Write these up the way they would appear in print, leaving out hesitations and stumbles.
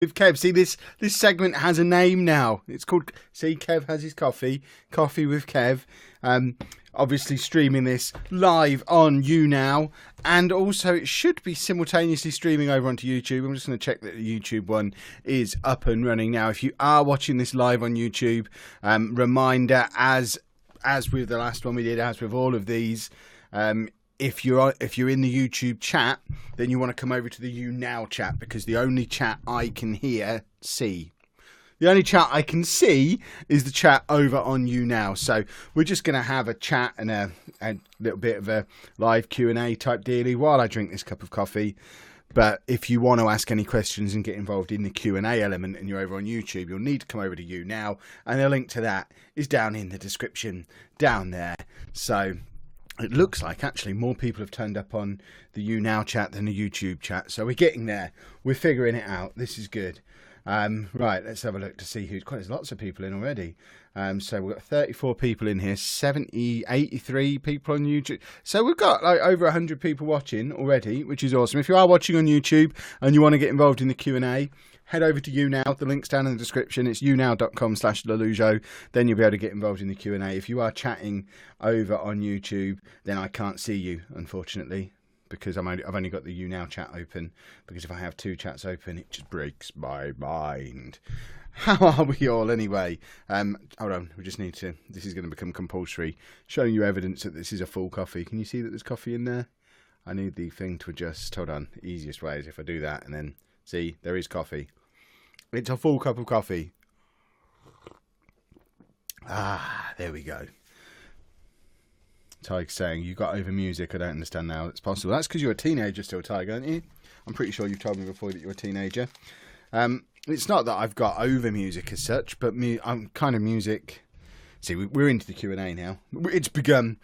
with Kev. See, this segment has a name now. It's called, see, Kev has his coffee with Kev. Obviously streaming this live on Younow, and also it should be simultaneously streaming over onto YouTube. I'm just going to check that the YouTube one is up and running now. If you are watching this live on YouTube, reminder, as with the last one we did, as with all of these, if you're in the YouTube chat, then you want to come over to the Younow chat, because the only chat I can see the only chat I can see is the chat over on Younow. So we're just going to have a chat and a little bit of a live Q&A type dealy while I drink this cup of coffee. But if you want to ask any questions and get involved in the Q&A element and you're over on YouTube, you'll need to come over to Younow, and the link to that is down in the description down there. So it looks like actually more people have turned up on the Younow chat than the YouTube chat. So we're getting there. We're figuring it out. This is good. Right, let's have a look to see who's... There's lots of people in already. So we've got 34 people in here, 83 people on YouTube. So we've got like over 100 people watching already, which is awesome. If you are watching on YouTube and you want to get involved in the Q&A, head over to Younow. The link's down in the description. It's younow.com/Lelujo. Then you'll be able to get involved in the Q&A. If you are chatting over on YouTube, then I can't see you, unfortunately, because I've only got the Younow chat open, because if I have two chats open, it just breaks my mind. How are we all anyway? Hold on, we just need to... This is going to become compulsory, showing you evidence that this is a full coffee. Can you see that there's coffee in there? I need the thing to adjust. Hold on, the easiest way is if I do that, and then, see, there is coffee. It's a full cup of coffee. Ah, there we go. Tiger's saying, you got over music. I don't understand now. It's possible. That's because you're a teenager still, Tiger, aren't you? I'm pretty sure you've told me before that you're a teenager. It's not that I've got over music as such, but I'm kind of music... See, we're into the Q&A now. It's begun.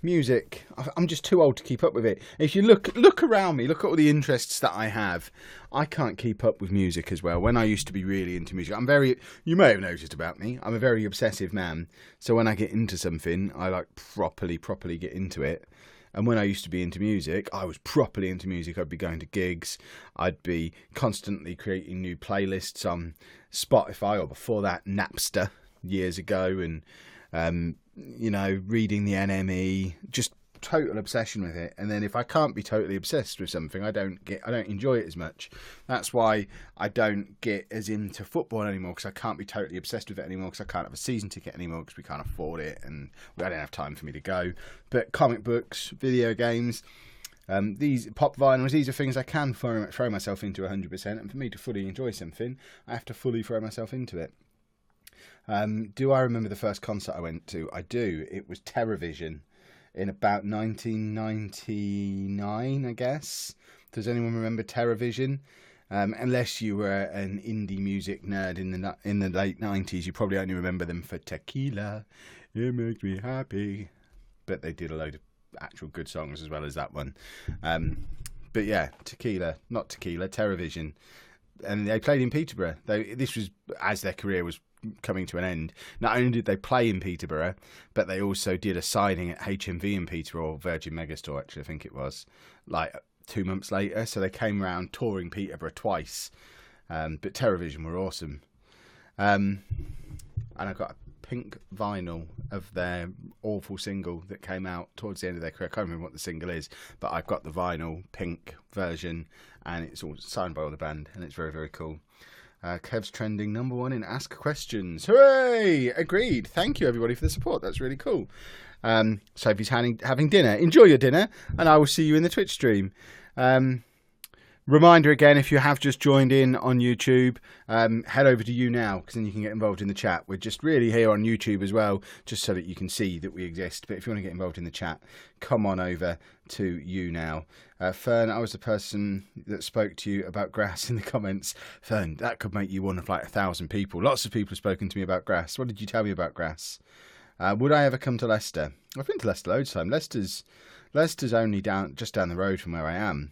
Music, I'm just too old to keep up with it. If you look around me, look at all the interests that I have, I can't keep up with music as well. When I used to be really into music, you may have noticed about me, I'm a very obsessive man. So when I get into something, I like properly get into it. And when I used to be into music, I was properly into music. I'd be going to gigs. I'd be constantly creating new playlists on Spotify, or before that, Napster, years ago, and reading the NME, just total obsession with it. And then if I can't be totally obsessed with something, I don't enjoy it as much. That's why I don't get as into football anymore, because I can't be totally obsessed with it anymore, because I can't have a season ticket anymore, because we can't afford it, and we don't have time for me to go. But comic books, video games, these pop vinyls, these are things I can throw myself into 100%. And for me to fully enjoy something, I have to fully throw myself into it. Do I remember the first concert I went to? I do. It was Terrorvision in about 1999, I guess. Does anyone remember Terrorvision? Unless you were an indie music nerd in the late 90s, you probably only remember them for Tequila. It makes me happy. But they did a load of actual good songs as well as that one. But yeah, Terrorvision. And they played in Peterborough. This was as their career was coming to an end. Not only did they play in Peterborough, but they also did a signing at HMV in Peterborough, or Virgin Megastore, actually, I think it was, like 2 months later. So they came around touring Peterborough twice. But Terrorvision were awesome. And I got a pink vinyl of their awful single that came out towards the end of their career. I can't remember what the single is, but I've got the vinyl pink version, and it's all signed by all the band, and it's very, very cool. Kev's trending #1 in Ask Questions. Hooray! Agreed. Thank you, everybody, for the support. That's really cool. Sophie's having dinner. Enjoy your dinner, and I will see you in the Twitch stream. Reminder again, if you have just joined in on YouTube, head over to Younow, because then you can get involved in the chat. We're just really here on YouTube as well, just so that you can see that we exist. But if you want to get involved in the chat, come on over to Younow. Fern, I was the person that spoke to you about grass in the comments. Fern, that could make you one of like 1,000 people. Lots of people have spoken to me about grass. What did you tell me about grass? Would I ever come to Leicester? I've been to Leicester loads of time. Leicester's only just down the road from where I am.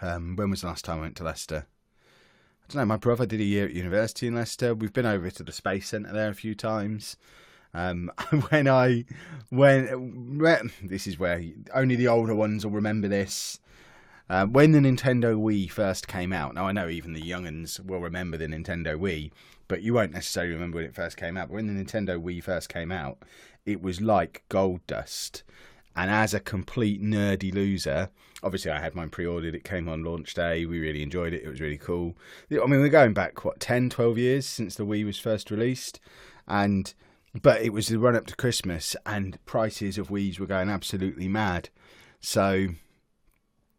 When was the last time I went to Leicester? I don't know, my brother did a year at university in Leicester. We've been over to the Space Centre there a few times. This is where only the older ones will remember this. When the Nintendo Wii first came out, now I know even the young'uns will remember the Nintendo Wii, but you won't necessarily remember when it first came out. But when the Nintendo Wii first came out, it was like gold dust. And as a complete nerdy loser, obviously I had mine pre-ordered. It came on launch day. We really enjoyed it. It was really cool. I mean, we're going back, 10, 12 years since the Wii was first released. But it was the run-up to Christmas, and prices of Wiis were going absolutely mad. So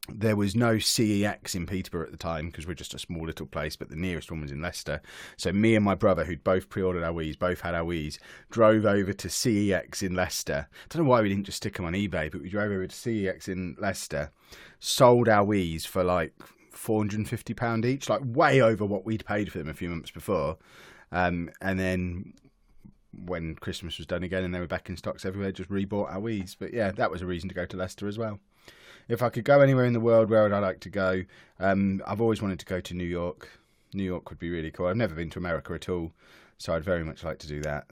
there was no CEX in Peterborough at the time, because we're just a small little place, but the nearest one was in Leicester. So me and my brother, who'd both pre-ordered our Wiis, both had our Wiis, drove over to CEX in Leicester. I don't know why we didn't just stick them on eBay, but we drove over to CEX in Leicester, sold our Wiis for like £450 each, like way over what we'd paid for them a few months before. And then when Christmas was done again and they were back in stocks everywhere, just rebought our Wiis. But yeah, that was a reason to go to Leicester as well. If I could go anywhere in the world, where would I like to go? I've always wanted to go to New York. New York would be really cool. I've never been to America at all, so I'd very much like to do that.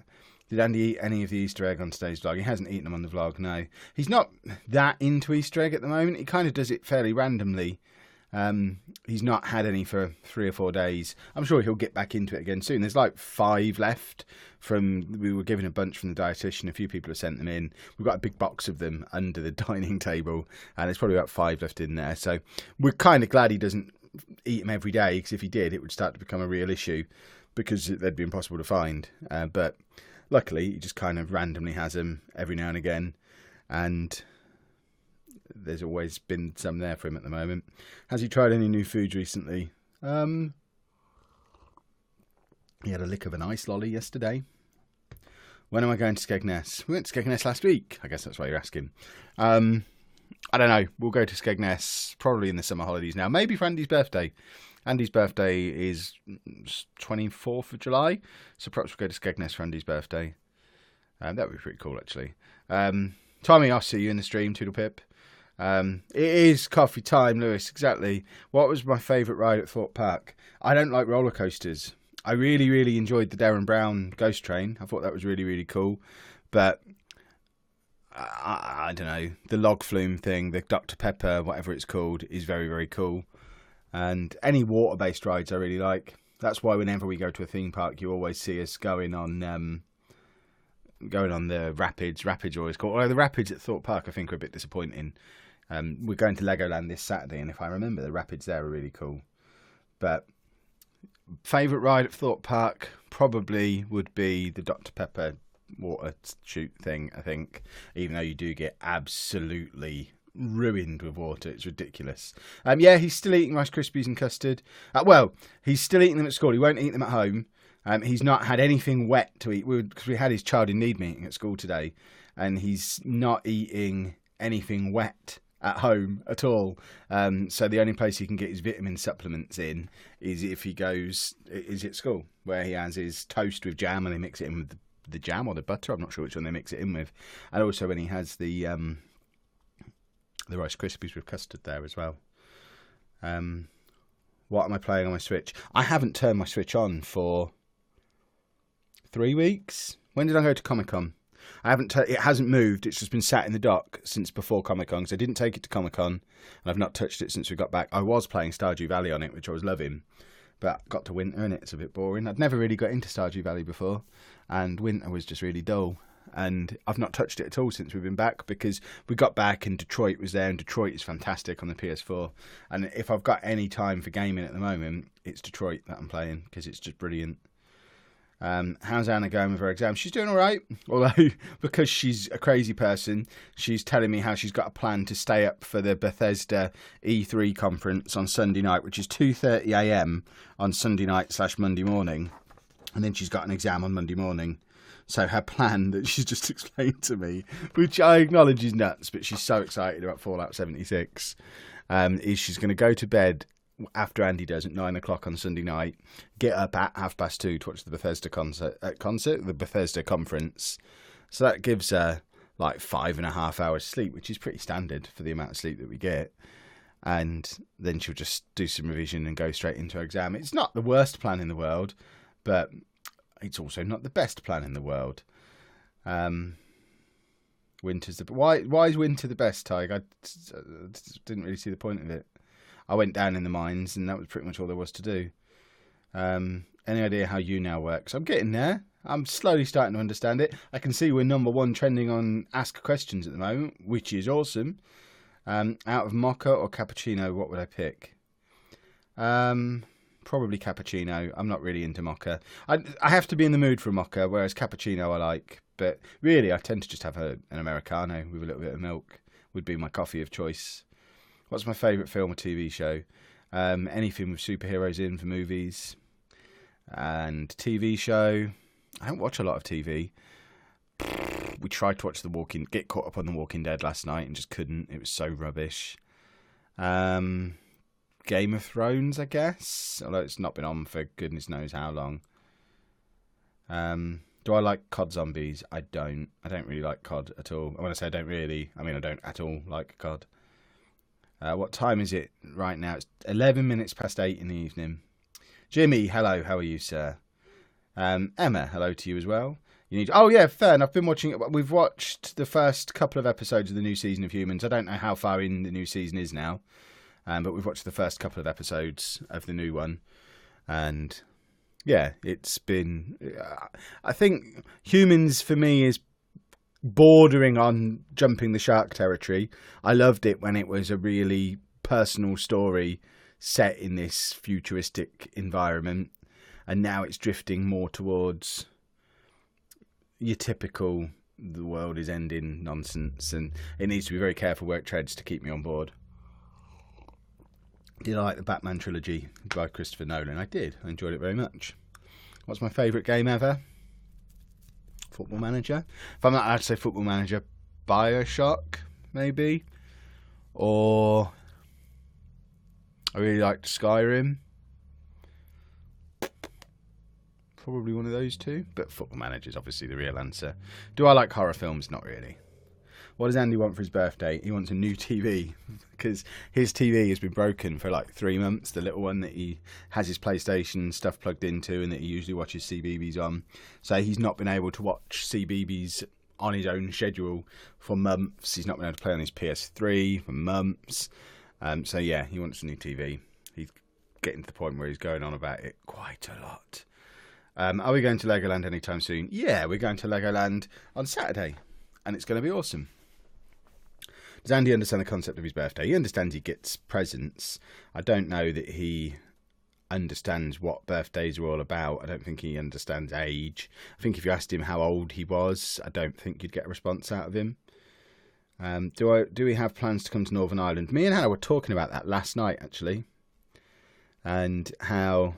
Did Andy eat any of the Easter egg on today's vlog? He hasn't eaten them on the vlog, no. He's not that into Easter egg at the moment. He kind of does it fairly randomly. He's not had any for 3 or 4 days. I'm sure he'll get back into it again soon. There's like 5 left we were given a bunch from the dietitian. A few people have sent them in. We've got a big box of them under the dining table, and there's probably about 5 left in there. So we're kind of glad he doesn't eat them every day, because if he did, it would start to become a real issue, because they'd be impossible to find. But luckily, he just kind of randomly has them every now and again, and there's always been some there for him at the moment. Has he tried any new foods recently? He had a lick of an ice lolly yesterday. When am I going to Skegness? We went to Skegness last week. I guess that's why you're asking. I don't know. We'll go to Skegness probably in the summer holidays now. Maybe for Andy's birthday. Andy's birthday is 24th of July. So perhaps we'll go to Skegness for Andy's birthday. That would be pretty cool, actually. Tommy, I'll see you in the stream, Toodle Pip. It is coffee time, Lewis, exactly. What was my favourite ride at Thorpe Park? I don't like roller coasters. I really, really enjoyed the Darren Brown Ghost Train. I thought that was really, really cool. But I don't know. The log flume thing, the Dr. Pepper, whatever it's called, is very, very cool. And any water-based rides I really like. That's why whenever we go to a theme park, you always see us going on the rapids. Rapids are always cool. Although the rapids at Thorpe Park, I think, are a bit disappointing. We're going to Legoland this Saturday, and if I remember, the rapids there are really cool. But favourite ride at Thorpe Park probably would be the Dr. Pepper water shoot thing, I think. Even though you do get absolutely ruined with water. It's ridiculous. Yeah, he's still eating Rice Krispies and custard. Well, he's still eating them at school. He won't eat them at home. He's not had anything wet to eat, because we had his child in need meeting at school today, and he's not eating anything wet at home at all. So the only place he can get his vitamin supplements in is if he goes is at school, where he has his toast with jam and they mix it in with the jam or the butter. I'm not sure which one they mix it in with. And also when he has the Rice Krispies with custard there as well. What am I playing on my Switch? I haven't turned my Switch on for 3 weeks. When did I go to Comic-Con? It hasn't moved. It's just been sat in the dock since before Comic-Con, because I didn't take it to Comic-Con, and I've not touched it since we got back. I was playing Stardew Valley on it, which I was loving, but got to winter and it's a bit boring. I'd never really got into Stardew Valley before, and winter was just really dull. And I've not touched it at all since we've been back, because we got back and Detroit was there, and Detroit is fantastic on the PS4. And if I've got any time for gaming at the moment, it's Detroit that I'm playing, because it's just brilliant. How's Anna going with her exam? She's doing all right, although because she's a crazy person, she's telling me how she's got a plan to stay up for the Bethesda E3 conference on Sunday night, which is 2:30 a.m. on Sunday night / Monday morning, and then she's got an exam on Monday morning. So her plan that she's just explained to me, which I acknowledge is nuts, but she's so excited about Fallout 76, is she's going to go to bed after Andy does at 9 o'clock on Sunday night, get up at 2:30 to watch the Bethesda the Bethesda conference. So that gives her like 5.5 hours sleep, which is pretty standard for the amount of sleep that we get. And then she'll just do some revision and go straight into her exam. It's not the worst plan in the world, but it's also not the best plan in the world. Winter's why is winter the best, Tig? I didn't really see the point of it. I went down in the mines, and that was pretty much all there was to do. Any idea how Younow works? I'm getting there. I'm slowly starting to understand it. I can see we're number 1 trending on Ask Questions at the moment, which is awesome. Out of mocha or cappuccino, what would I pick? Probably cappuccino. I'm not really into mocha. I have to be in the mood for a mocha, whereas cappuccino I like. But really, I tend to just have an Americano with a little bit of milk. Would be my coffee of choice. What's my favourite film or TV show? Anything with superheroes in for movies. And TV show. I don't watch a lot of TV. We tried to watch get caught up on The Walking Dead last night and just couldn't. It was so rubbish. Game of Thrones, I guess. Although it's not been on for goodness knows how long. Do I like cod zombies? I don't. I don't really like cod at all. When I say I don't really, I mean I don't at all like cod. What time is it right now? It's 11 minutes past 8 in the evening. Jimmy, hello. How are you, sir? Emma, hello to you as well. Oh yeah, Fern. I've been watching. We've watched the first couple of episodes of the new season of Humans. I don't know how far in the new season is now, but we've watched the first couple of episodes of the new one, and yeah, it's been. I think Humans for me is bordering on jumping the shark territory. I loved it when it was a really personal story set in this futuristic environment, and now it's drifting more towards your typical the world is ending nonsense, and it needs to be very careful where it treads to keep me on board. Did I like the Batman Trilogy by Christopher Nolan? I did. I enjoyed it very much. What's my favourite game ever? Football Manager. If I'm not allowed to say Football Manager, BioShock, maybe. Or I really liked Skyrim. Probably one of those two, but Football Manager is obviously the real answer. Do I like horror films? Not really. What does Andy want for his birthday? He wants a new TV because his TV has been broken for like 3 months. The little one that he has his PlayStation stuff plugged into and that he usually watches CBeebies on. So he's not been able to watch CBeebies on his own schedule for months. He's not been able to play on his PS3 for months. So yeah, he wants a new TV. He's getting to the point where he's going on about it quite a lot. Are we going to Legoland anytime soon? Yeah, we're going to Legoland on Saturday, and it's going to be awesome. Does Andy understand the concept of his birthday? He understands he gets presents. I don't know that he understands what birthdays are all about. I don't think he understands age. I think if you asked him how old he was, I don't think you'd get a response out of him. Do we have plans to come to Northern Ireland? Me and Hannah were talking about that last night, actually, and how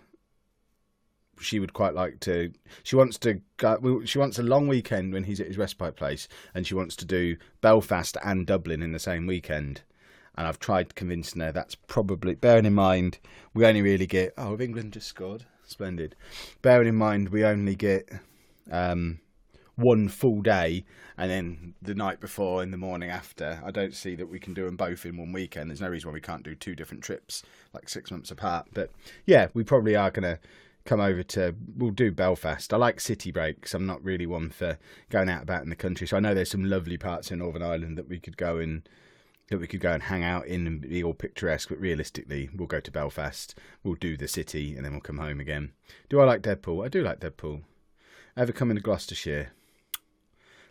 she would quite like to. She wants a long weekend when he's at his respite place, and she wants to do Belfast and Dublin in the same weekend. And I've tried convincing her that's probably, bearing in mind we only really get. Oh, have England just scored? Splendid. Bearing in mind we only get one full day, and then the night before and the morning after. I don't see that we can do them both in one weekend. There's no reason why we can't do 2 different trips like 6 months apart. But yeah, we probably are going to come over to, we'll do Belfast. I like city breaks. I'm not really one for going out about in the country. So I know there's some lovely parts in Northern Ireland that we could go and hang out in and be all picturesque. But realistically, we'll go to Belfast. We'll do the city and then we'll come home again. Do I like Deadpool? I do like Deadpool. Ever come into Gloucestershire?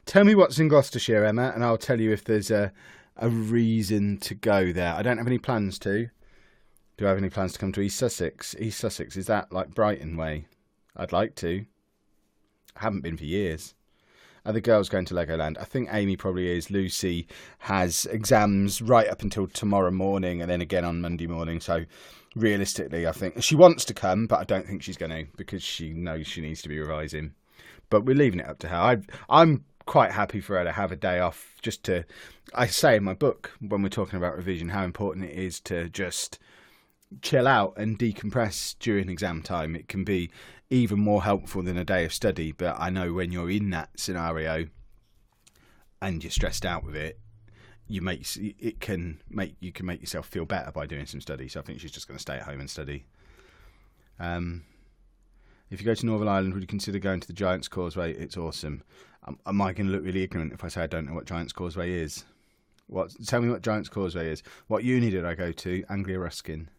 Tell me what's in Gloucestershire, Emma, and I'll tell you if there's a reason to go there. I don't have any plans to. Do I have any plans to come to East Sussex? East Sussex, is that like Brighton way? I'd like to. I haven't been for years. Are the girls going to Legoland? I think Amy probably is. Lucy has exams right up until tomorrow morning and then again on Monday morning. So realistically, I think she wants to come, but I don't think she's going to because she knows she needs to be revising. But we're leaving it up to her. I'm quite happy for her to have a day off just to... I say in my book, when we're talking about revision, how important it is to just chill out and decompress during exam time. It can be even more helpful than a day of study, but I know when you're in that scenario and you're stressed out with it, you can make yourself feel better by doing some study. So I think she's just going to stay at home and study. If you go to Northern Ireland, would you consider going to the Giant's Causeway? It's awesome. Am I going to look really ignorant if I say I don't know what Giant's Causeway is? Tell me what Giant's Causeway is. What uni did I go to? Anglia Ruskin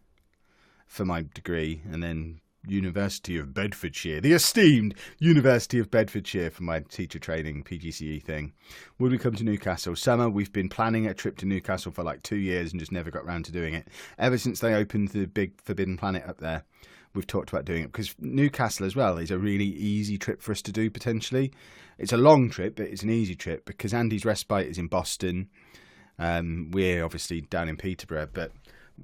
for my degree, and then University of Bedfordshire, the esteemed University of Bedfordshire, for my teacher training PGCE thing. Would we come to Newcastle? Summer, we've been planning a trip to Newcastle for like 2 years and just never got around to doing it. Ever since they opened the big Forbidden Planet up there, we've talked about doing it, because Newcastle as well is a really easy trip for us to do potentially. It's a long trip, but it's an easy trip because Andy's respite is in Boston. We're obviously down in Peterborough, but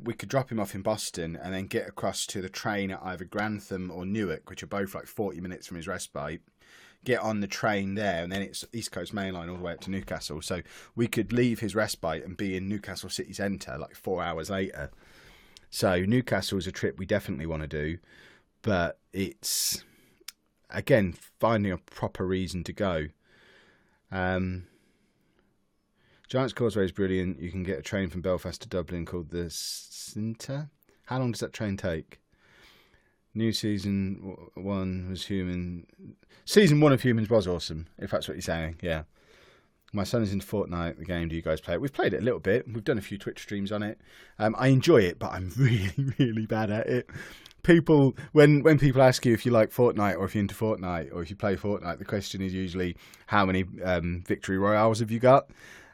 we could drop him off in Boston and then get across to the train at either Grantham or Newark, which are both like 40 minutes from his respite. Get on the train there, and then it's East Coast Main Line all the way up to Newcastle. So we could leave his respite and be in Newcastle city centre like 4 hours later. So Newcastle is a trip we definitely want to do, but it's, again, finding a proper reason to go. Giant's Causeway is brilliant. You can get a train from Belfast to Dublin called the Cinta. How long does that train take? New season 1 was Human. Season 1 of Humans was awesome, if that's what you're saying. Yeah. My son is into Fortnite, the game. Do you guys play it? We've played it a little bit. We've done a few Twitch streams on it. I enjoy it, but I'm really, really bad at it. People, when people ask you if you like Fortnite or if you're into Fortnite or if you play Fortnite, the question is usually how many victory royales have you got?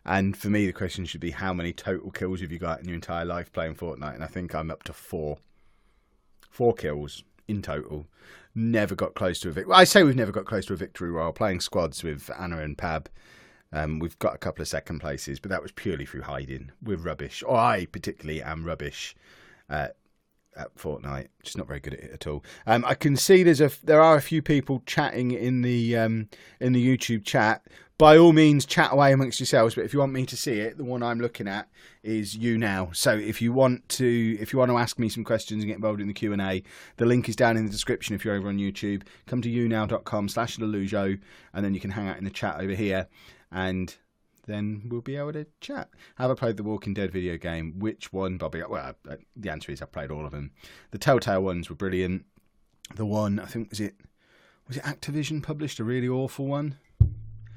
And for me, the question should be how many total kills have you got in your entire life playing Fortnite? And I think I'm up to 4. 4 kills in total. Never got close to a victory. Well, I say we've never got close to a victory royale. Playing squads with Anna and Pab. We've got a couple of second places, but that was purely through hiding. We're rubbish. Or I particularly am rubbish at Fortnite. Just not very good at it at all. I can see there are a few people chatting in the YouTube chat. By all means, chat away amongst yourselves. But if you want me to see it, the one I'm looking at is Younow. So if you want to ask me some questions and get involved in the Q&A, the link is down in the description. If you're over on YouTube, come to younow.com/Lelujo, and then you can hang out in the chat over here, and then we'll be able to chat. Have I played the Walking Dead video game? Which one, Bobby? Well, the answer is I've played all of them. The Telltale ones were brilliant. The one, I think, was it Activision published a really awful one,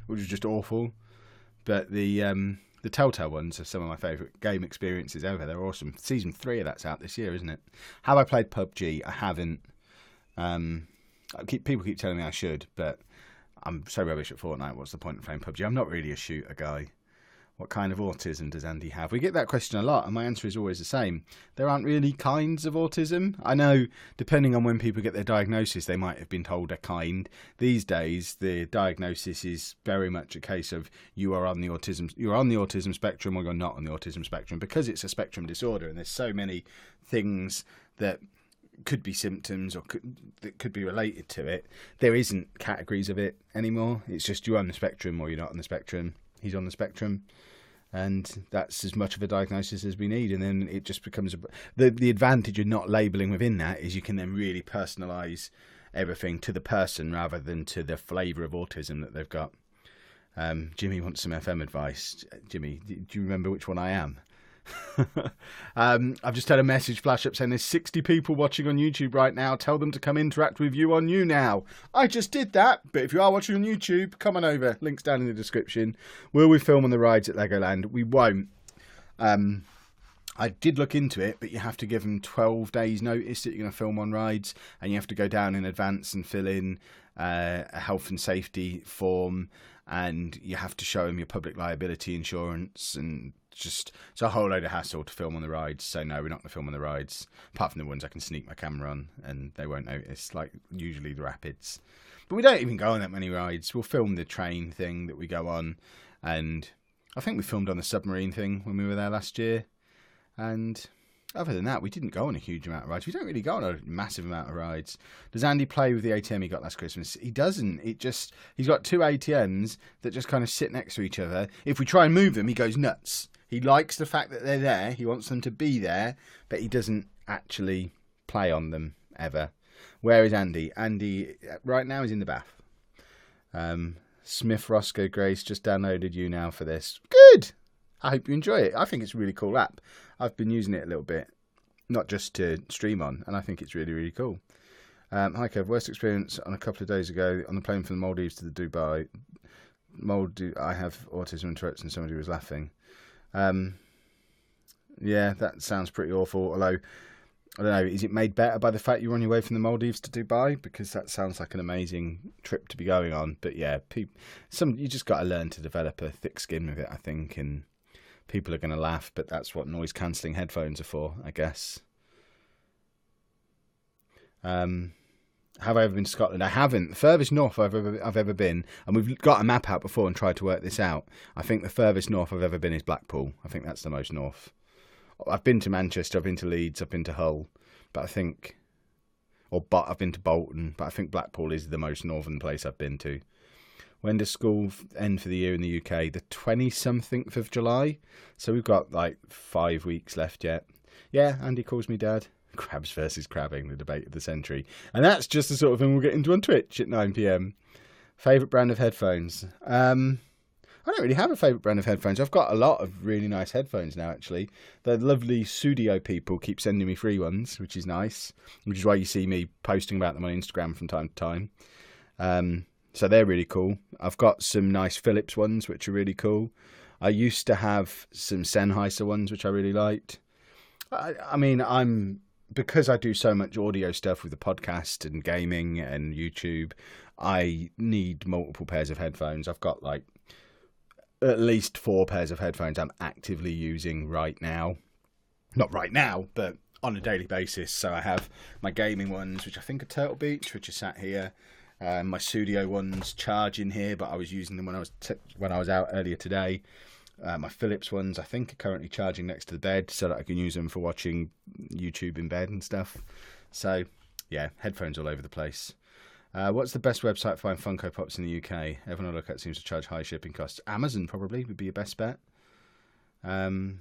which was just awful. But the Telltale ones are some of my favourite game experiences ever. They're awesome. Season 3 of that's out this year, isn't it? Have I played PUBG? I haven't. People keep telling me I should, but I'm so rubbish at Fortnite. What's the point of playing PUBG? I'm not really a shooter guy. What kind of autism does Andy have? We get that question a lot, and my answer is always the same. There aren't really kinds of autism. I know, depending on when people get their diagnosis, they might have been told a kind. These days, the diagnosis is very much a case of you're on the autism spectrum or you're not on the autism spectrum, because it's a spectrum disorder, and there's so many things that could be symptoms or that could be related to it. There isn't categories of it anymore. It's just you're on the spectrum or you're not on the spectrum. He's on the spectrum, and that's as much of a diagnosis as we need. And then it just becomes the advantage of not labelling within that is you can then really personalise everything to the person rather than to the flavour of autism that they've got. Jimmy wants some FM advice. Jimmy, do you remember which one I am? I've just had a message flash up saying there's 60 people watching on YouTube right now. Tell them to come interact with you on Younow. I just did that, but if you are watching on YouTube, come on over. Links down in the description. Will we film on the rides at Legoland? We won't. I did look into it, but you have to give them 12 days notice that you're going to film on rides, and you have to go down in advance and fill in a health and safety form, and you have to show them your public liability insurance, and just it's a whole load of hassle to film on the rides. So no, we're not going to film on the rides, apart from the ones I can sneak my camera on and they won't notice, like usually the rapids. But we don't even go on that many rides. We'll film the train thing that we go on, and I think we filmed on the submarine thing when we were there last year. And other than that, we didn't go on a huge amount of rides. We don't really go on a massive amount of rides. Does Andy play with the ATM he got last Christmas? He doesn't. He's got 2 ATMs that just kind of sit next to each other. If we try and move them, he goes nuts. He likes the fact that they're there. He wants them to be there, but he doesn't actually play on them ever. Where is Andy? Andy right now is in the bath. Smith Roscoe Grace just downloaded Younow for this. Good. I hope you enjoy it. I think it's a really cool app. I've been using it a little bit, not just to stream on, and I think it's really, really cool. Hi Kev, worst experience on a couple of days ago on the plane from the Maldives to the Dubai. I have autism and Tourette's, and somebody was laughing. Yeah, that sounds pretty awful. Although, I don't know, is it made better by the fact you're on your way from the Maldives to Dubai? Because that sounds like an amazing trip to be going on. But yeah, you just got to learn to develop a thick skin with it, I think. And people are going to laugh, but that's what noise cancelling headphones are for, I guess. Have I ever been to Scotland? I haven't. The furthest north I've ever been, and we've got a map out before and tried to work this out. I think the furthest north I've ever been is Blackpool. I think that's the most north. I've been to Manchester, I've been to Leeds, I've been to Hull, but I've been to Bolton, but I think Blackpool is the most northern place I've been to. When does school end for the year in the UK? The 20-something of July. So we've got like 5 weeks left yet. Yeah, Andy calls me Dad. Crabs versus crabbing, the debate of the century. And that's just the sort of thing we'll get into on Twitch at 9 PM. Favourite brand of headphones? I don't really have a favourite brand of headphones. I've got a lot of really nice headphones now, actually. The lovely Studio people keep sending me free ones, which is nice. Which is why you see me posting about them on Instagram from time to time. So they're really cool. I've got some nice Philips ones, which are really cool. I used to have some Sennheiser ones, which I really liked. Because I do so much audio stuff with the podcast and gaming and YouTube, I need multiple pairs of headphones. I've got like at least 4 pairs of headphones I'm actively using right now. Not right now, but on a daily basis. So I have my gaming ones, which I think are Turtle Beach, which are sat here. My studio ones charging here, but I was using them when I was out earlier today. My Philips ones, I think, are currently charging next to the bed so that I can use them for watching YouTube in bed and stuff. So, yeah, headphones all over the place. What's the best website for buying Funko Pops in the UK? Everyone I look at seems to charge high shipping costs. Amazon probably would be your best bet. Went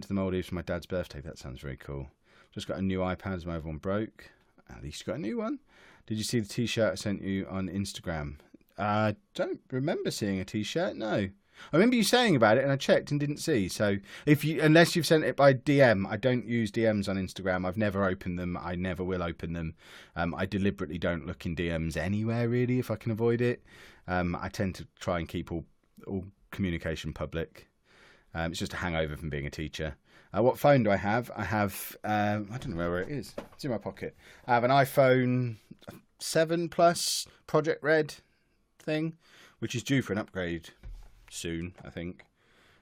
to the Maldives for my dad's birthday. That sounds very cool. Just got a new iPad as my other one broke. At least you got a new one. Did you see the t-shirt I sent you on Instagram? I don't remember seeing a t-shirt, no. I remember you saying about it, and I checked and didn't see. So, unless you've sent it by DM, I don't use DMs on Instagram. I've never opened them. I never will open them. I deliberately don't look in DMs anywhere, really, if I can avoid it. I tend to try and keep all communication public. It's just a hangover from being a teacher. What phone do I have? I have, I don't know where it is. It's in my pocket. I have an iPhone 7 Plus Project Red thing, which is due for an upgrade soon, I think,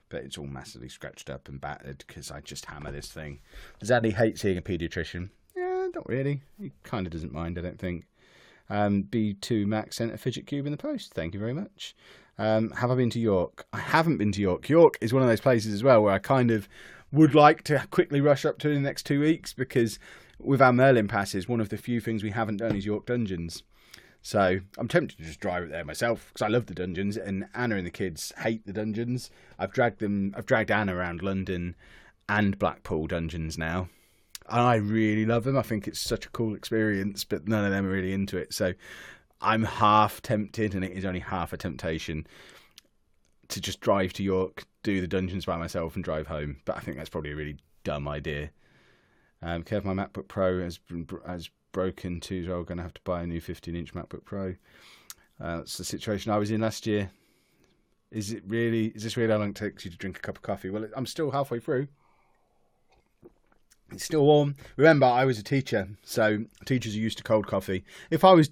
but it's all massively scratched up and battered because I just hammer this thing. Does Andy hate seeing a paediatrician? Yeah, not really. He kind of doesn't mind, I don't think. B2 Max sent a fidget cube in the post. Thank you very much. Have I been to York? I haven't been to York. York is one of those places as well where I kind of would like to quickly rush up to in the next 2 weeks, because with our Merlin passes, one of the few things we haven't done is York Dungeons. So I'm tempted to just drive it there myself because I love the dungeons, and Anna and the kids hate the dungeons. I've dragged Anna around London and Blackpool dungeons now, and I really love them. I think it's such a cool experience, but none of them are really into it. So I'm half tempted, and it is only half a temptation, to just drive to York, do the dungeons by myself, and drive home. But I think that's probably a really dumb idea. Kev, my MacBook Pro has broken too, so I'm going to have to buy a new 15-inch MacBook Pro. That's the situation I was in last year. Is this really how long it takes you to drink a cup of coffee? Well, I'm still halfway through. It's still warm. Remember, I was a teacher, so teachers are used to cold coffee. If I was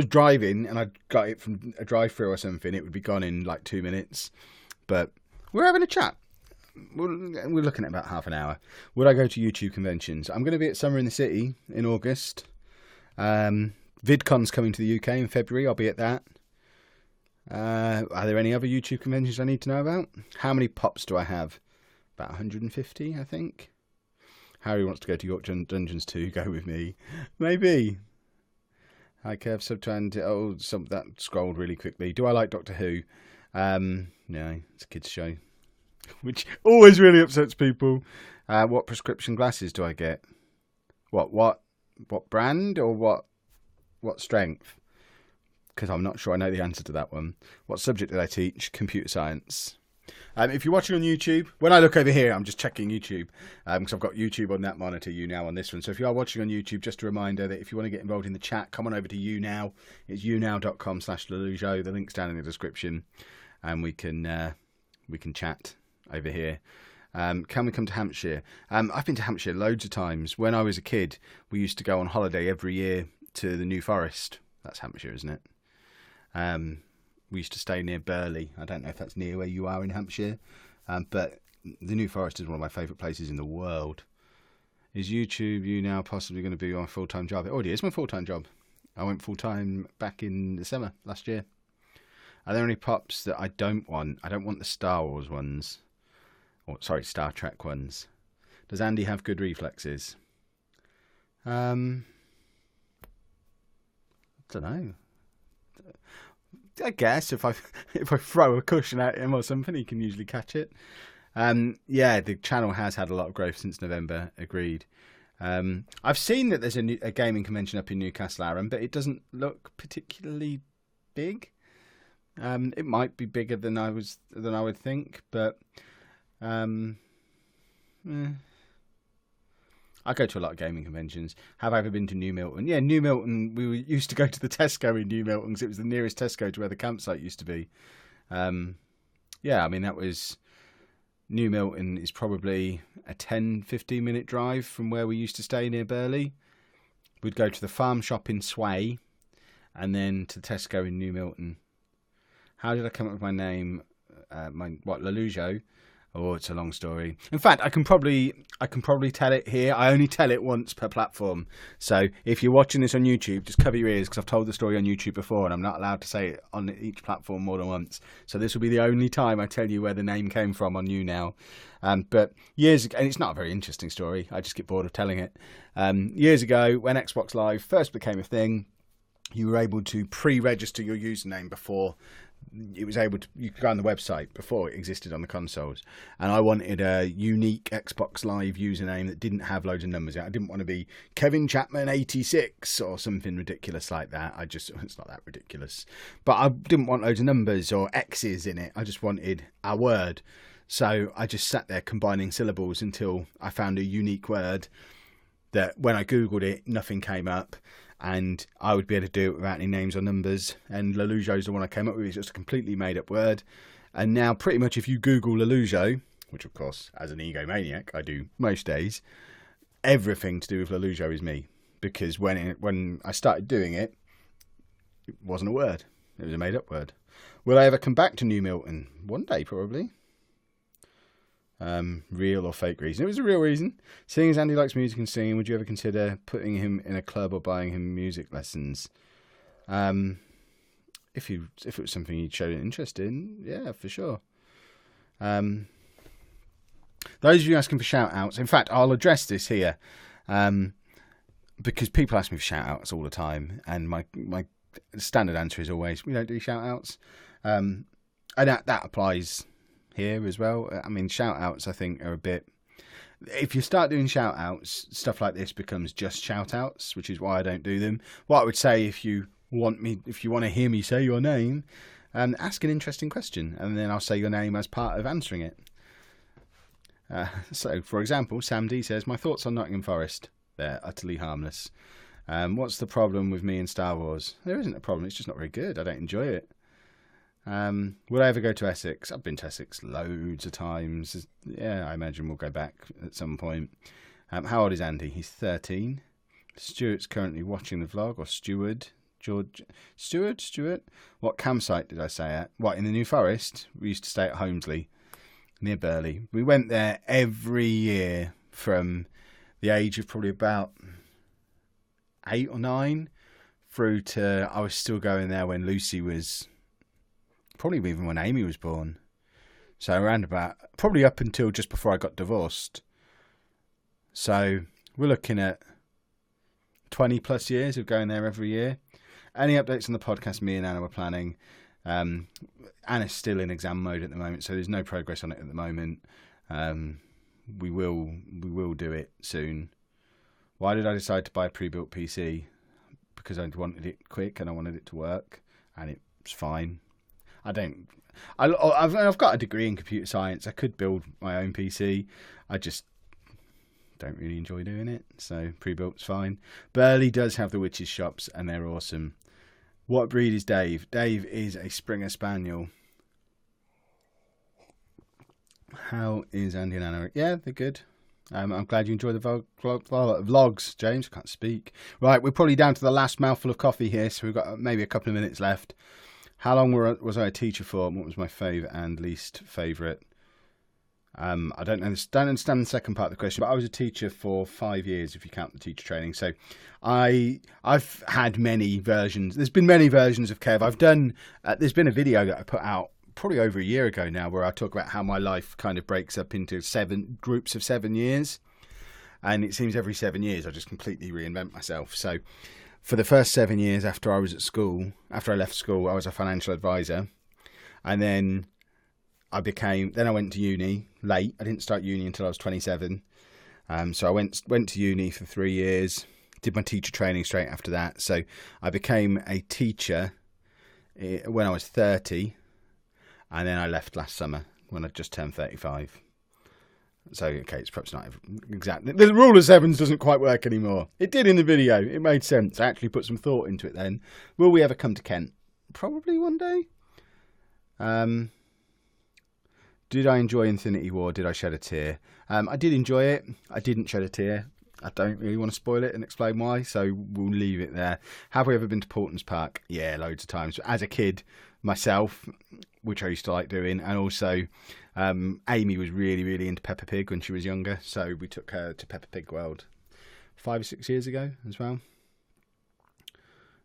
driving and I got it from a drive-through or something, it would be gone in like 2 minutes. But we're having a chat. We're looking at about half an hour. Would I go to YouTube conventions? I'm going to be at Summer in the City in August. VidCon's coming to the UK in February. I'll be at that. Are there any other YouTube conventions I need to know about? How many pops do I have? About 150, I think. Harry wants to go to York Dungeons too. Go with me. Maybe. Hi, Kev. That scrolled really quickly. Do I like Doctor Who? No, it's a kids' show, which always really upsets people. What prescription glasses do I get? What brand or what strength? Because I'm not sure I know the answer to that one. What subject did I teach? Computer science. If you're watching on YouTube, when I look over here, I'm just checking YouTube, because I've got YouTube on that monitor, Younow on this one. So if you are watching on YouTube, just a reminder that if you want to get involved in the chat, come on over to Younow. It's younow.com/Lelujo. The link's down in the description, and we can chat over here. Can we come to Hampshire? I've been to Hampshire loads of times. When I was a kid, we used to go on holiday every year to the New Forest. That's Hampshire, isn't it? We used to stay near Burley. I don't know if that's near where you are in Hampshire, but the New Forest is one of my favourite places in the world. Is YouTube Younow possibly going to be my full-time job? It already is my full-time job. I went full-time back in the summer last year. Are there any pops that I don't want? I don't want the Star Wars ones. Or, sorry, Star Trek ones. Does Andy have good reflexes? I don't know. I guess if I throw a cushion at him or something, he can usually catch it. Yeah, the channel has had a lot of growth since November. Agreed. I've seen that there's a gaming convention up in Newcastle, Aaron, but it doesn't look particularly big. It might be bigger than I would think, but I go to a lot of gaming conventions. Have I ever been to New Milton? Yeah, New Milton. We used to go to the Tesco in New Milton because it was the nearest Tesco to where the campsite used to be. Yeah, I mean, that was... New Milton is probably a 10-15 minute drive from where we used to stay near Burley. We'd go to the farm shop in Sway and then to Tesco in New Milton. How did I come up with my name? Lelujo? Oh, it's a long story. In fact, I can probably tell it here. I only tell it once per platform. So if you're watching this on YouTube, just cover your ears because I've told the story on YouTube before and I'm not allowed to say it on each platform more than once. So this will be the only time I tell you where the name came from on Younow. But years ago, and it's not a very interesting story. I just get bored of telling it. Years ago, when Xbox Live first became a thing, you were able to pre-register your username before it was able to. You could go on the website before it existed on the consoles, and I wanted a unique Xbox Live username that didn't have loads of numbers in it. I didn't want to be Kevin Chapman 86 or something ridiculous like that. It's not that ridiculous, but I didn't want loads of numbers or X's in it. I just wanted a word. So I just sat there combining syllables until I found a unique word that when I googled it, nothing came up. And I would be able to do it without any names or numbers. And Lelujo is the one I came up with. It's just a completely made up word. And now pretty much if you Google Lelujo, which of course as an egomaniac I do most days, everything to do with Lelujo is me. Because when I started doing it, it wasn't a word. It was a made up word. Will I ever come back to New Milton? One day probably. Real or fake reason? It was a real reason. Seeing as Andy likes music and singing, would you ever consider putting him in a club or buying him music lessons? If it was something he'd showed an interest in, yeah, for sure. Those of you asking for shout outs, in fact, I'll address this here, because people ask me for shout outs all the time, and my standard answer is always, we don't do shout outs. And that applies here as well. I mean, shout outs I think are a bit, if you start doing shout outs, stuff like this becomes just shout outs, which is why I don't do them. What I would say, if you want to hear me say your name, ask an interesting question and then I'll say your name as part of answering it. So for example, Sam D says, my thoughts on Nottingham Forest. They're utterly harmless. What's the problem with me and Star Wars? There isn't a problem, it's just not very good. I don't enjoy it. Will I ever go to Essex? I've been to Essex loads of times. Yeah, I imagine we'll go back at some point. How old is Andy? He's 13. Stuart's currently watching the vlog, or Stuart. What campsite did I say at? What, in the New Forest? We used to stay at Holmesley, near Burley. We went there every year from the age of probably about 8 or 9 through to, I was still going there when Lucy was... Probably even when Amy was born. So around about, probably up until just before I got divorced. So we're looking at 20 plus years of going there every year. Any updates on the podcast me and Anna were planning? Anna's still in exam mode at the moment, so there's no progress on it at the moment. We will do it soon. Why did I decide to buy a Prebuilt Pc? Because I wanted it quick and I wanted it to work, and it's fine. I've got a degree in computer science. I could build my own PC. I just don't really enjoy doing it. So pre-built's fine. Burley does have the witches shops and they're awesome. What breed is Dave? Dave is a Springer Spaniel. How is Andy and Anna? Yeah, they're good. I'm glad you enjoy the vlogs, James. I can't speak. Right, we're probably down to the last mouthful of coffee here, so we've got maybe a couple of minutes left. How long was I a teacher for? What was my favourite and least favourite? I don't understand the second part of the question, but I was a teacher for 5 years, if you count the teacher training. So I've had many versions. There's been many versions of Kev. I've done. There's been a video that I put out probably over a year ago now, where I talk about how my life kind of breaks up into 7 groups of 7 years, and it seems every 7 years I just completely reinvent myself. So for the first 7 years after I was at school, after I left school, I was a financial advisor, and then I went to uni late. I didn't start uni until I was 27. So I went to uni for 3 years, did my teacher training straight after that. So I became a teacher when I was 30, and then I left last summer when I just turned 35. So, okay, it's perhaps not exactly. The rule of sevens doesn't quite work anymore. It did in the video. It made sense. I actually put some thought into it then. Will we ever come to Kent? Probably one day. Did I enjoy Infinity War? Did I shed a tear? I did enjoy it. I didn't shed a tear. I don't really want to spoil it and explain why, so we'll leave it there. Have we ever been to Portons Park? Yeah, loads of times. As a kid, myself, which I used to like doing, and also Amy was really, really into Peppa Pig when she was younger, so we took her to Peppa Pig World 5 or 6 years ago as well.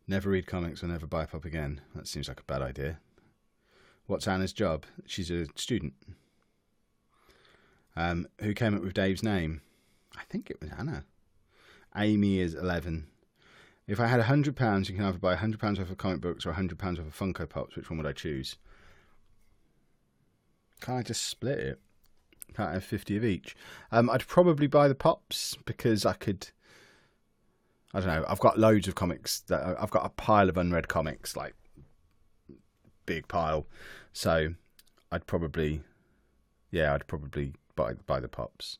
Never read comics or never buy a pop again. That seems like a bad idea. What's Anna's job? She's a student. Who came up with Dave's name? I think it was Anna. Amy is 11. If I had £100, you can either buy £100 worth of comic books or £100 worth of Funko Pops. Which one would I choose? Can't I just split it? Can't I have 50 of each? I'd probably buy the Pops because I could. I don't know. I've got loads of comics. I've got a pile of unread comics, like big pile. So I'd probably buy the Pops.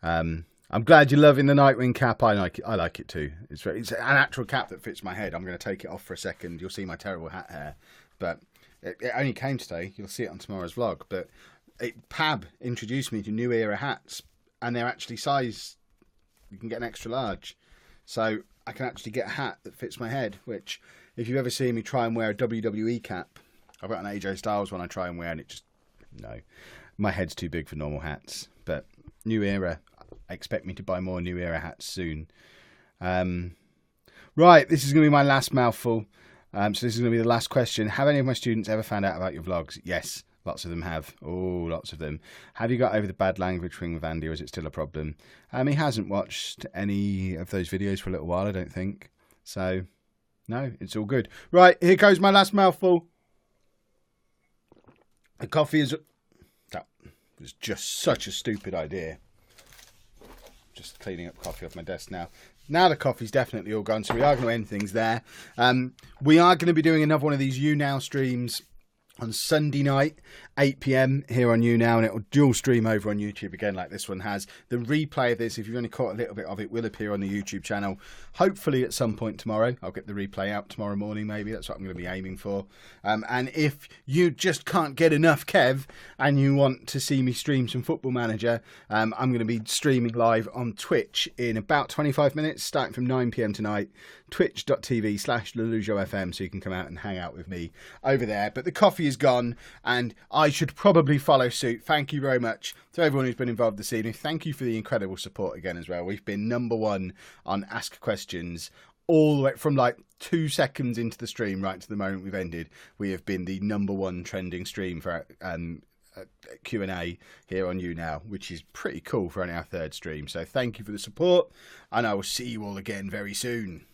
I'm glad you're loving the Nightwing cap. I like it too. It's an actual cap that fits my head. I'm going to take it off for a second. You'll see my terrible hat hair, but it only came today. You'll see it on tomorrow's vlog. But Pab introduced me to New Era hats, and they're actually size. You can get an extra large, so I can actually get a hat that fits my head. Which, if you ever see me try and wear a WWE cap, I've got an AJ Styles one I try and wear, and it just my head's too big for normal hats. But New Era, expect me to buy more New Era hats soon. Right, this is going to be my last mouthful. So this is going to be the last question. Have any of my students ever found out about your vlogs? Yes, lots of them have. Oh, lots of them. Have you got over the bad language thing with Andy, or is it still a problem? He hasn't watched any of those videos for a little while, I don't think. So, no, it's all good. Right, here goes my last mouthful. The coffee is... That was just such a stupid idea. Just cleaning up coffee off my desk now. Now the coffee's definitely all gone, so we are going to end things there. We are going to be doing another one of these Younow streams on Sunday night, 8 PM here on Younow, and it will dual stream over on YouTube again like this one has. The replay of this, if you've only caught a little bit of it, will appear on the YouTube channel, hopefully at some point tomorrow. I'll get the replay out tomorrow morning, maybe. That's what I'm going to be aiming for. And if you just can't get enough Kev and you want to see me stream some Football Manager, I'm going to be streaming live on Twitch in about 25 minutes, starting from 9 PM tonight, twitch.tv/LelujoFM, so you can come out and hang out with me over there. But the coffee is gone, and I should probably follow suit. Thank you very much to everyone who's been involved this evening. Thank you for the incredible support again as well. We've been #1 on Ask Questions all the way from like 2 seconds into the stream right to the moment we've ended. We have been the #1 trending stream for Q&A here on Younow, which is pretty cool for only our 3rd stream. So thank you for the support, and I will see you all again very soon.